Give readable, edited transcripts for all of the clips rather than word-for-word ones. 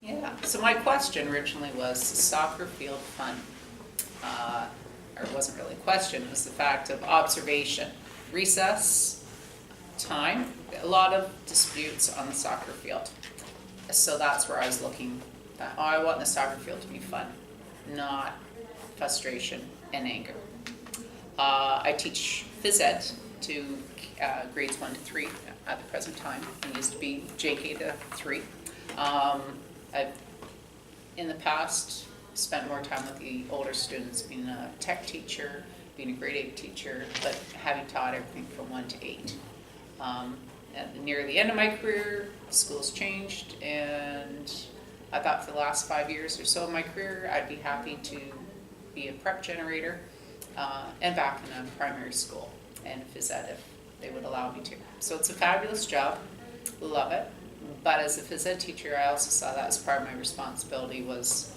Yeah, so my question originally was soccer field fun. Or it wasn't really a question, it was the fact of observation. Recess time, a lot of disputes on the soccer field. So that's where I was looking at, I want the soccer field to be fun, not frustration and anger. I teach phys ed to grades 1 to 3 at the present time. It used to be JK to 3. I've, in the past, spent more time with the older students, being a tech teacher, being a grade 8 teacher, but having taught everything from 1 to 8. Near the end of my career, schools changed, and I thought for the last 5 years or so of my career, I'd be happy to be a prep generator and back in a primary school and phys ed if they would allow me to. So it's a fabulous job, love it. But as a phys ed teacher, I also saw that as part of my responsibility was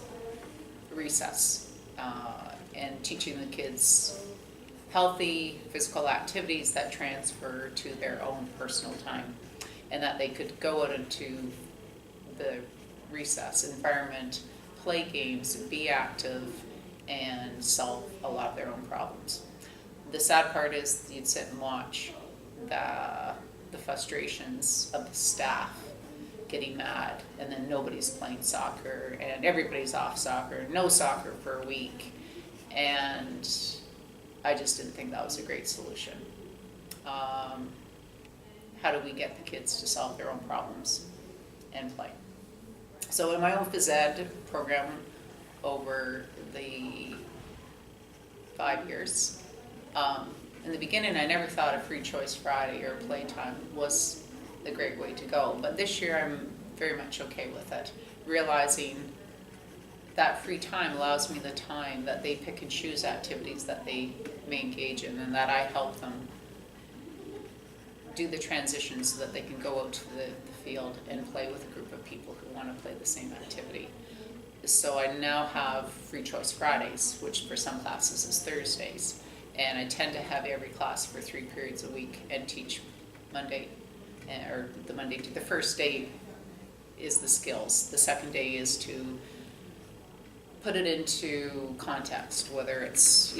recess and teaching the kids healthy physical activities that transfer to their own personal time, and that they could go out into the recess environment, play games, be active, and solve a lot of their own problems. The sad part is you'd sit and watch the frustrations of the staff getting mad, and then nobody's playing soccer, and everybody's off soccer, no soccer for a week, and I just didn't think that was a great solution. How do we get the kids to solve their own problems and play? So in my own phys ed program over the 5 years, in the beginning I never thought a free choice Friday or playtime was a great way to go, but this year I'm very much okay with it, realizing that free time allows me the time that they pick and choose activities that they may engage in, and that I help them do the transition so that they can go out to the field and play with a group of people who want to play the same activity. So I now have free choice Fridays, which for some classes is Thursdays, and I tend to have every class for 3 periods a week and teach Monday, or the first day is the skills, the second day is to put it into context, whether it's,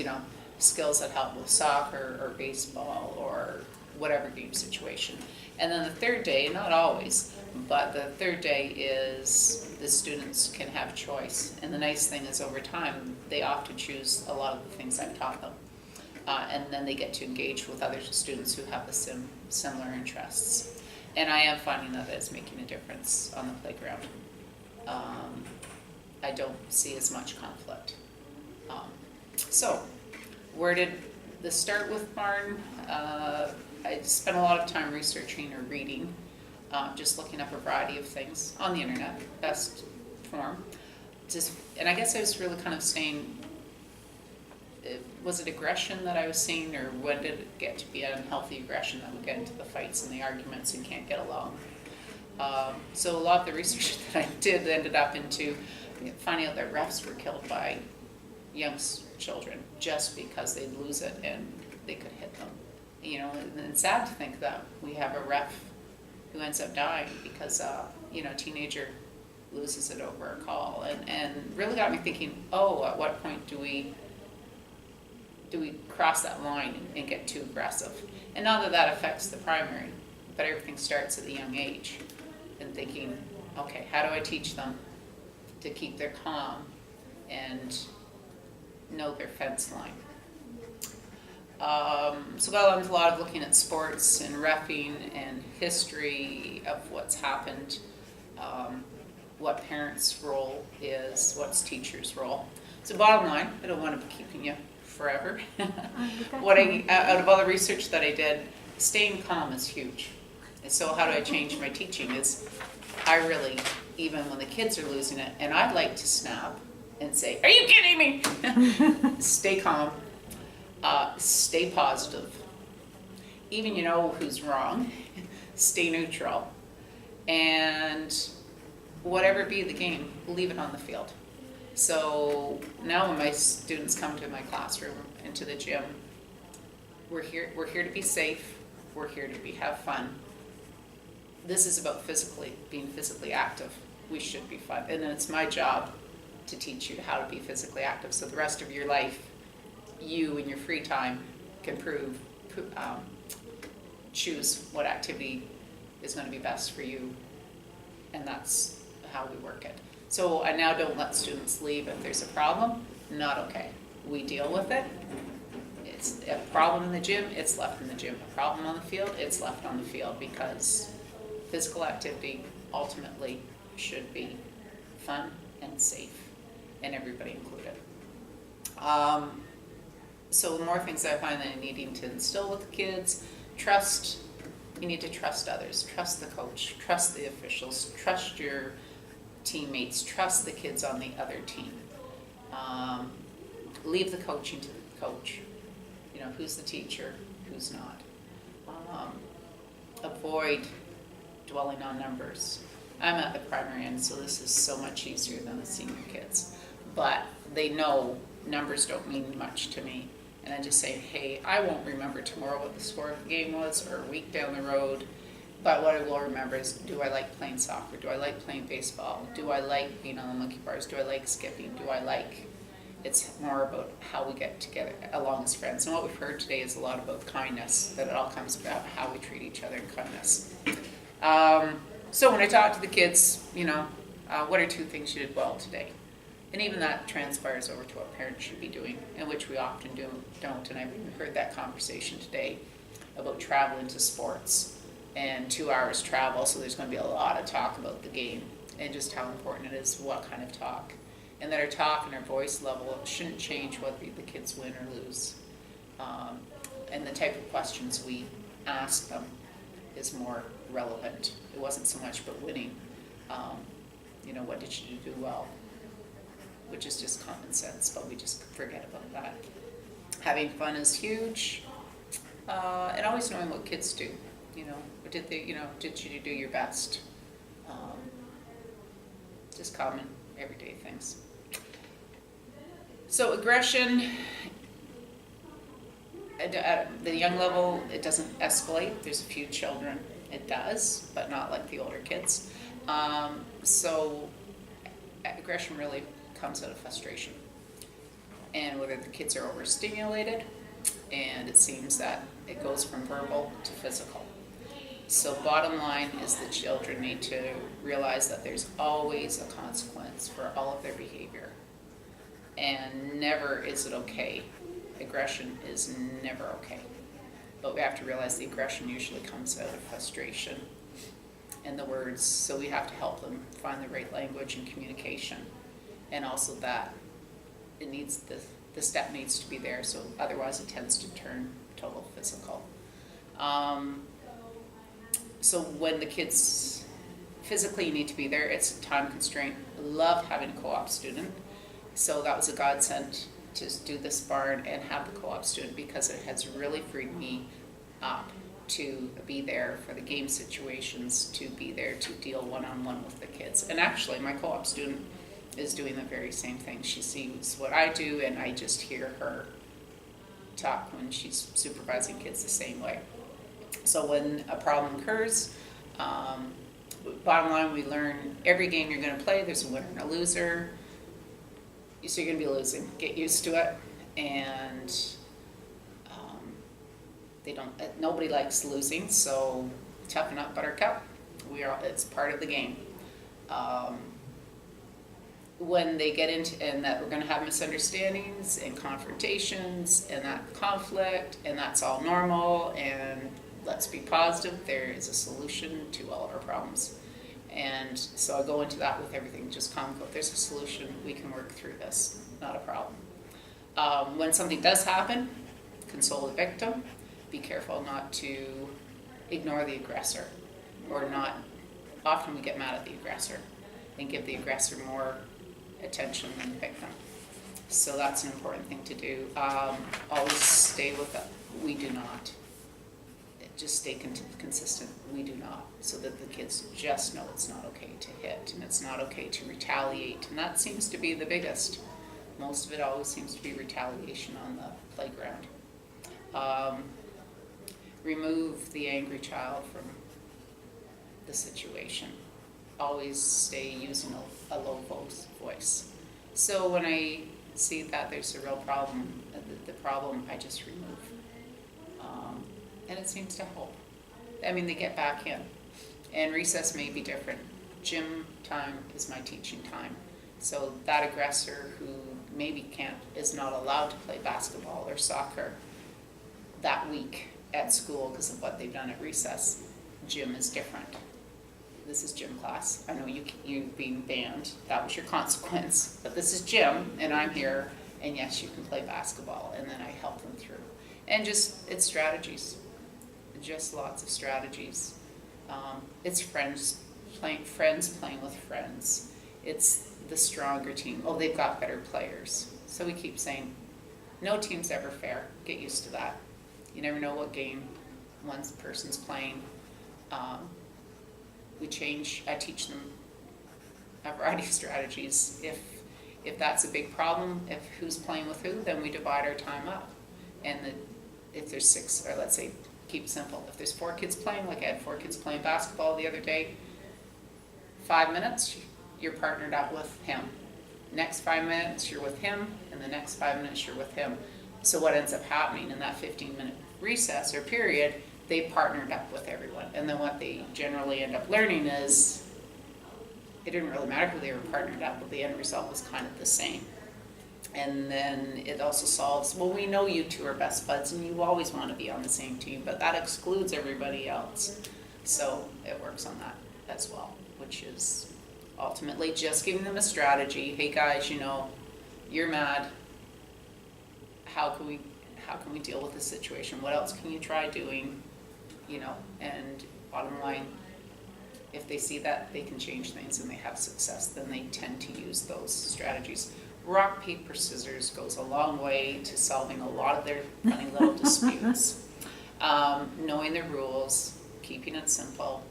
skills that help with soccer or baseball or whatever game situation. And then the third day, not always, but the third day is the students can have choice. And the nice thing is over time, they often choose a lot of the things I've taught them. And then they get to engage with other students who have the similar interests. And I am finding that it's making a difference on the playground. I don't see as much conflict. So, where did this start with Martin? I spent a lot of time researching or reading, just looking up a variety of things on the internet, best form. And I guess I was really kind of saying, was it aggression that I was seeing, or when did it get to be an unhealthy aggression that would get into the fights and the arguments and can't get along? So a lot of the research that I did ended up into finding out that refs were killed by young children just because they'd lose it and they could hit them. And it's sad to think that we have a ref who ends up dying because a teenager loses it over a call, and really got me thinking, at what point do we cross that line and get too aggressive? And not that affects the primary, but everything starts at a young age, and thinking, okay, how do I teach them to keep their calm and know their fence line? So got into a lot of looking at sports and reffing and history of what's happened, what parents' role is, what's teachers' role. So bottom line, I don't want to be keeping you forever. Out of all the research that I did, staying calm is huge. And so how do I change my teaching is I really, even when the kids are losing it, and I'd like to snap and say, "Are you kidding me?" Stay calm, stay positive. Even who's wrong, stay neutral. And whatever be the game, leave it on the field. So now when my students come to my classroom and to the gym, we're here to be safe, we're here to have fun. This is about being physically active. we should be fun. And then it's my job to teach you how to be physically active, so the rest of your life, you in your free time can choose what activity is going to be best for you, and that's how we work it. So I now don't let students leave if there's a problem. Not okay. We deal with it. It's a problem in the gym, it's left in the gym. A problem on the field, it's left on the field, because physical activity ultimately should be fun and safe, and everybody included. So more things that I find that I'm needing to instill with the kids: trust. You need to trust others, trust the coach, trust the officials, trust your teammates, trust the kids on the other team. Leave the coaching to the coach. You know, who's the teacher, who's not. Avoid dwelling on numbers. I'm at the primary end, so this is so much easier than the senior kids. But they know numbers don't mean much to me. And I just say, hey, I won't remember tomorrow what the score of the game was, or a week down the road. But what I will remember is, do I like playing soccer? Do I like playing baseball? Do I like being on the monkey bars? Do I like skipping? Do I like... It's more about how we get together along as friends. And what we've heard today is a lot about kindness, that it all comes about how we treat each other in kindness. So when I talk to the kids, you know, what are 2 things you did well today? And even that transpires over to what parents should be doing, and which we often don't. And I've even heard that conversation today about traveling to sports and 2 hours travel. So there's going to be a lot of talk about the game and just how important it is, what kind of talk. And that our talk and our voice level shouldn't change whether the kids win or lose. And the type of questions we ask them is more relevant. It wasn't so much about winning. You know, what did you do well? Which is just common sense, but we just forget about that. Having fun is huge. And always knowing what kids do. You know, did you do your best? Just common everyday things. So aggression, at the young level, it doesn't escalate. There's a few children it does, but not like the older kids. So aggression really comes out of frustration. And whether the kids are overstimulated, and it seems that it goes from verbal to physical. So bottom line is the children need to realize that there's always a consequence for all of their behavior. And never is it okay. Aggression is never okay. But we have to realize the aggression usually comes out of frustration and the words. So we have to help them find the right language and communication. And also that it needs the step needs to be there, so otherwise it tends to turn total physical. So when the kids physically need to be there, it's a time constraint. Love having a co-op student. So that was a godsend to do this barn and have the co-op student, because it has really freed me up to be there for the game situations, to be there to deal one-on-one with the kids. And actually my co-op student is doing the very same thing. She sees what I do, and I just hear her talk when she's supervising kids the same way. So when a problem occurs, bottom line, we learn every game you're going to play, there's a winner and a loser. So you're going to be losing. Get used to it. And nobody likes losing, so toughen up, buttercup. It's part of the game. When they get into, and that we're going to have misunderstandings and confrontations and that conflict, and that's all normal, and let's be positive, there is a solution to all of our problems. And so I go into that with everything, just calm, there's a solution, we can work through this, not a problem. When something does happen, console the victim, be careful not to ignore the aggressor, or not, often we get mad at the aggressor and give the aggressor more attention than the victim. So that's an important thing to do. Always stay with it. We do not. Just stay consistent. We do not. So that the kids just know it's not okay to hit, and it's not okay to retaliate. And that seems to be the biggest. Most of it always seems to be retaliation on the playground. Remove the angry child from the situation. always stay using a low voice. So when I see that there's a real problem, the problem I just remove. And it seems to help. I mean, they get back in. And recess may be different. Gym time is my teaching time. So that aggressor who maybe is not allowed to play basketball or soccer that week at school because of what they've done at recess, gym is different. This is gym class. I know you being banned, that was your consequence. But this is gym, and I'm here, and yes, you can play basketball. And then I help them through. And it's strategies. Just lots of strategies. It's friends playing with friends. It's the stronger team. Oh, they've got better players. So we keep saying, no team's ever fair. Get used to that. You never know what game one person's playing. I teach them a variety of strategies. If that's a big problem, if who's playing with who, then we divide our time up. And if there's 6, or let's say, keep it simple. If there's 4 kids playing, like I had 4 kids playing basketball the other day, 5 minutes, you're partnered up with him. Next 5 minutes, you're with him, and the next 5 minutes, you're with him. So what ends up happening in that 15-minute recess or period, they partnered up with everyone. And then what they generally end up learning is it didn't really matter who they were partnered up with, the end result was kind of the same. And then it also solves, well, we know you two are best buds and you always want to be on the same team, but that excludes everybody else. So it works on that as well, which is ultimately just giving them a strategy. Hey guys, you're mad. How can we deal with this situation? What else can you try doing? And bottom line, if they see that they can change things and they have success, then they tend to use those strategies. Rock, paper, scissors goes a long way to solving a lot of their funny little disputes. Knowing the rules, keeping it simple.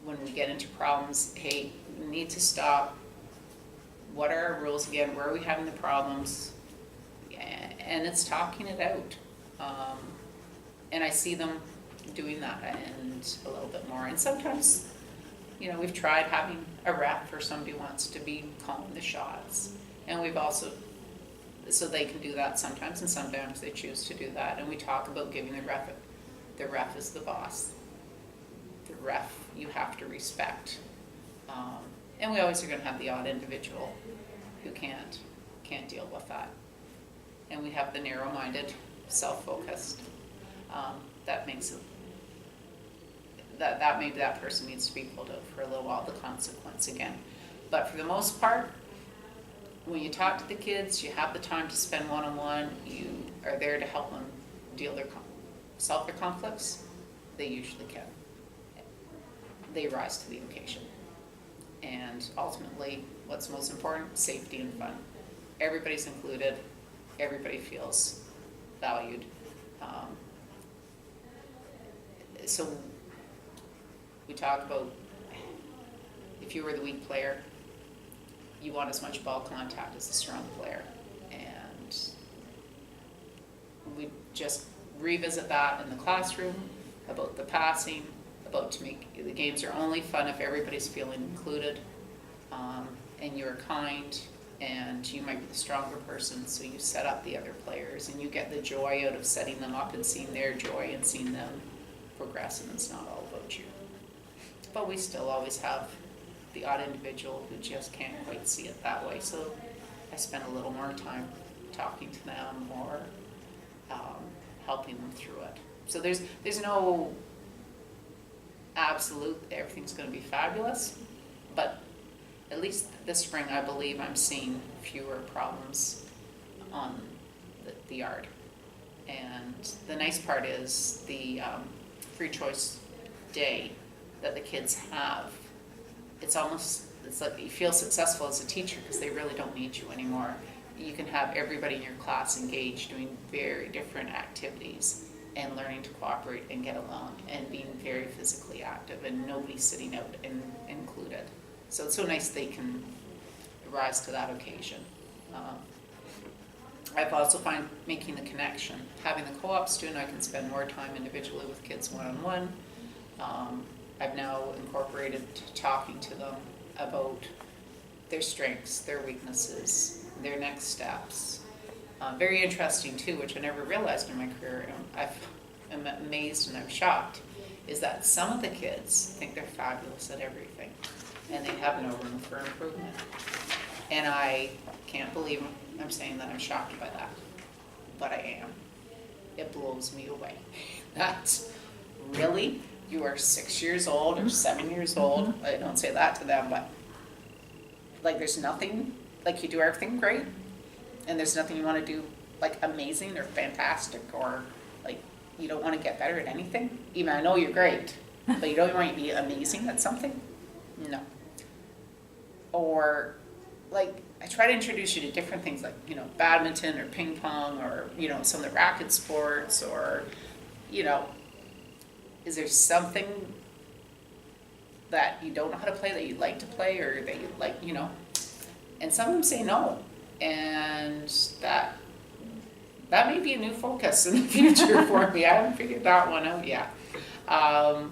When we get into problems, hey, we need to stop. What are our rules again? Where are we having the problems? And it's talking it out. And I see them doing that and a little bit more. And sometimes, we've tried having a ref or somebody wants to be calling the shots. And we've also, so they can do that sometimes, and sometimes they choose to do that. And we talk about giving the ref is the boss. The ref you have to respect. And we always are going to have the odd individual who can't deal with that. And we have the narrow-minded, self-focused. That makes it, that maybe that person needs to be pulled out for a little while, the consequence again. But for the most part, when you talk to the kids, you have the time to spend one-on-one, you are there to help them solve their conflicts, they usually can. They rise to the occasion. And ultimately, what's most important? Safety and fun. Everybody's included, everybody feels valued. So we talk about if you were the weak player, you want as much ball contact as the strong player. And we just revisit that in the classroom, about the passing, about to make the games are only fun if everybody's feeling included, and you're kind, and you might be the stronger person, so you set up the other players, and you get the joy out of setting them up and seeing their joy and seeing them progress, and it's not all about you. But we still always have the odd individual who just can't quite see it that way, so I spend a little more time talking to them or helping them through it. So there's no absolute everything's going to be fabulous, but at least this spring I believe I'm seeing fewer problems on the yard. And the nice part is the free choice day that the kids have. It's like you feel successful as a teacher because they really don't need you anymore. You can have everybody in your class engaged doing very different activities and learning to cooperate and get along and being very physically active and nobody sitting out and included. So it's so nice they can rise to that occasion. I've also found making the connection. Having the co-op student, I can spend more time individually with kids one-on-one. I've now incorporated talking to them about their strengths, their weaknesses, their next steps. Very interesting too, which I never realized in my career, and I'm amazed and I'm shocked, is that some of the kids think they're fabulous at everything and they have no room for improvement. And I can't believe I'm saying that I'm shocked by that, but I am. It blows me away. That's really, you are 6 years old or 7 years old. I don't say that to them, but like there's nothing, like you do everything great and there's nothing you want to do like amazing or fantastic, or like you don't want to get better at anything. Even I know you're great, but you don't want to be amazing at something? No. Or like I try to introduce you to different things like, you know, badminton or ping pong or, you know, some of the racket sports, or, you know, is there something that you don't know how to play that you'd like to play, or that you like, you know? And some of them say no. And that may be a new focus in the future for me. I haven't figured that one out yet. But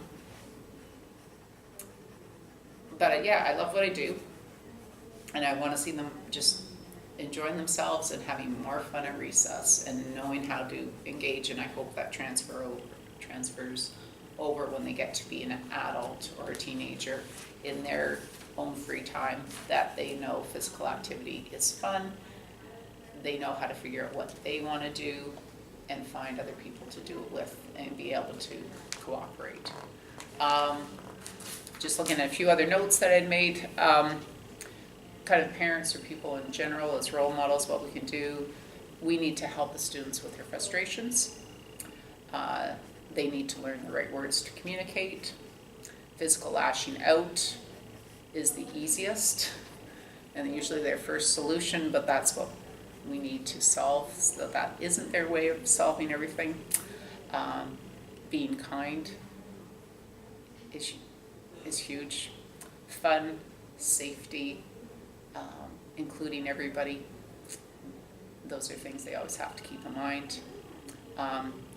yeah, I love what I do. And I want to see them just enjoying themselves and having more fun at recess and knowing how to engage. And I hope that transfers over when they get to be an adult or a teenager in their own free time, that they know physical activity is fun. They know how to figure out what they want to do and find other people to do it with and be able to cooperate. Just looking at a few other notes that I'd made. Kind of parents or people in general as role models, what we can do. We need to help the students with their frustrations. They need to learn the right words to communicate. Physical lashing out is the easiest and usually their first solution, but that's what we need to solve, so that isn't their way of solving everything. Being kind is huge. Fun, safety, including everybody. Those are things they always have to keep in mind.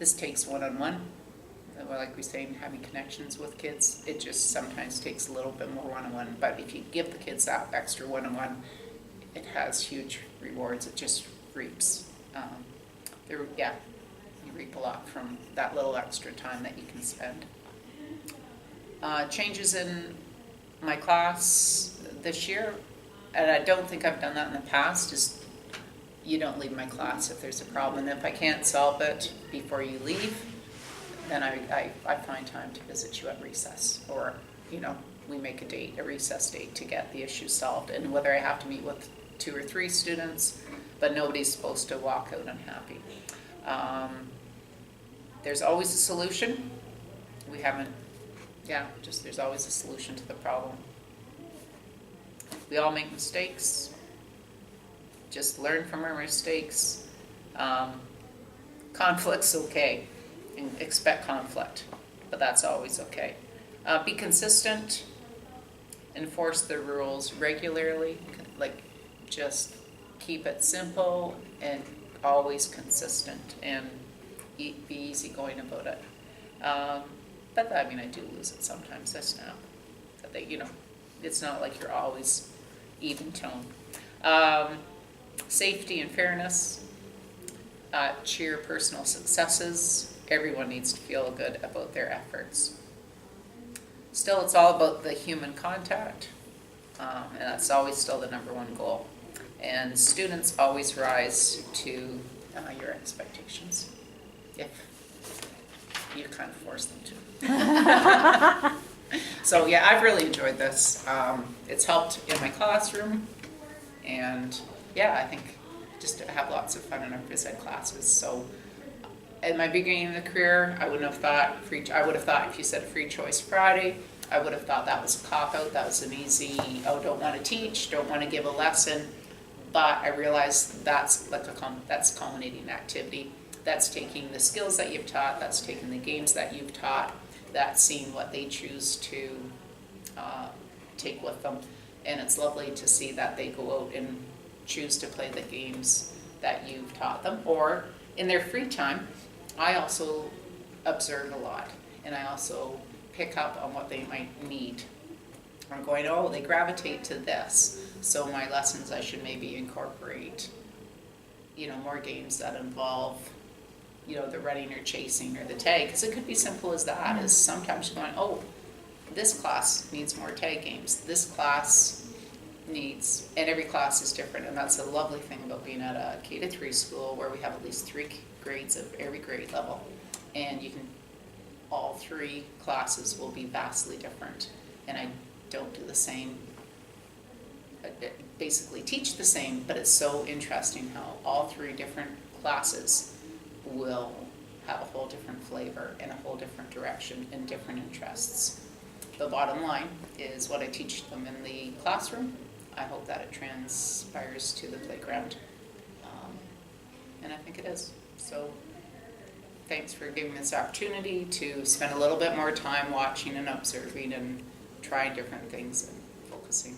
This takes one-on-one. Like we say, having connections with kids, it just sometimes takes a little bit more one-on-one. But if you give the kids that extra one-on-one, it has huge rewards. It just reaps. You reap a lot from that little extra time that you can spend. Changes in my class this year, and I don't think I've done that in the past, is you don't leave my class if there's a problem. And if I can't solve it before you leave, then I find time to visit you at recess, or, you know, we make a recess date to get the issue solved. And whether I have to meet with 2 or 3 students, but nobody's supposed to walk out unhappy. There's always a solution. There's always a solution to the problem. We all make mistakes. Just learn from our mistakes. Conflict's okay, and expect conflict, but that's always okay. Be consistent. Enforce the rules regularly. Like, just keep it simple and always consistent, and be easygoing about it. But I mean, I do lose it sometimes. I snap. But it's not like you're always even tone. Safety and fairness. Cheer personal successes. Everyone needs to feel good about their efforts. Still, it's all about the human contact, and that's always still the #1 goal. And students always rise to your expectations, if you kind of force them to. So yeah, I've really enjoyed this. It's helped in my classroom, and yeah, I think just to have lots of fun in our phys ed classes. So at my beginning of the career, I would have thought if you said Free Choice Friday, I would have thought that was a cop-out. That was an easy, don't want to teach, don't want to give a lesson. But I realized that's culminating activity. That's taking the skills that you've taught, that's taking the games that you've taught, that's seeing what they choose to take with them. And it's lovely to see that they go out and choose to play the games that you've taught them. Or in their free time, I also observe a lot, and I also pick up on what they might need. I'm going, oh, they gravitate to this, so my lessons I should maybe incorporate, more games that involve, the running or chasing or the tag, because it could be simple as that, is sometimes going, oh, this class needs more tag games, this class needs, and every class is different, and that's a lovely thing about being at a K-3 school where we have at least 3 grades of every grade level, and all 3 classes will be vastly different, and I don't do the same, basically teach the same, but it's so interesting how all 3 different classes will have a whole different flavor and a whole different direction and different interests. The bottom line is what I teach them in the classroom, I hope that it transpires to the playground, and I think it is. So thanks for giving me this opportunity to spend a little bit more time watching and observing and trying different things and focusing.